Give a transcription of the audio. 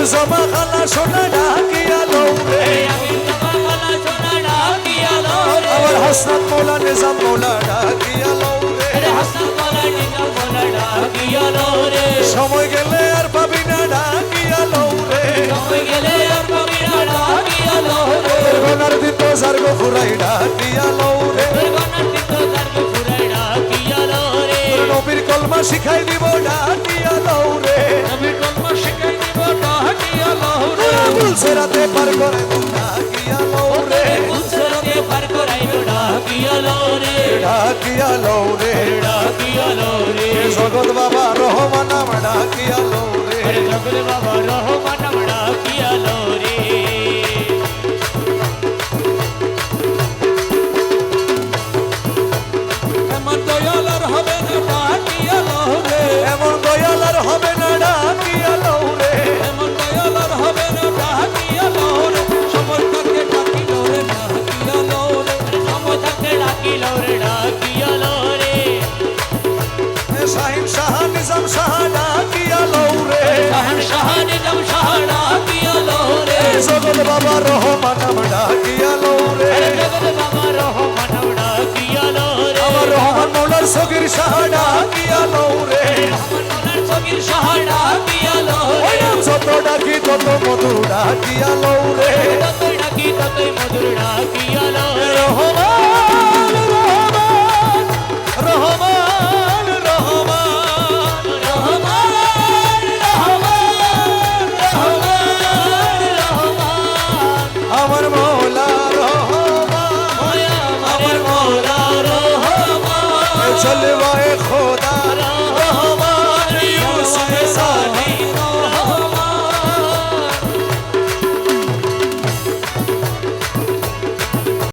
জমা খালা সোনা ডাকিয়া লও রে আমার হাসনাত মৌলা নিজাম মৌলা ডাকিয়া লও রে সময় গেলে আর পাবি না ডাকিয়া লও রে গোনার দিন তো সার্গো ফুরাই ডাকিয়া লও রে নবীর কলমা শিখাই দিব ডাকিয়া লও রে সেরাতে পার করে ডাকিয়া লও রে ডাকিয়া লও রে জগৎ বাবা রহমান নাম ডাকিয়া লও রে এমন দয়াল আর হবে না ডাকিয়া লও রে সময় থাকতে ডাকিয়া লও রে শাহিন শাহ নিজাম শাহ ডাকিয়া লও রে জগৎ বাবা রহমান নাম ডাকিয়া লও রে আমার রহমান মৌলার সগীর শাহ ডাকিয়া লও রে যত ডাকি তত মধুর ডাকিয়া লও রে রহমান রহমান রহমান আমার মৌলা রহমান চলবা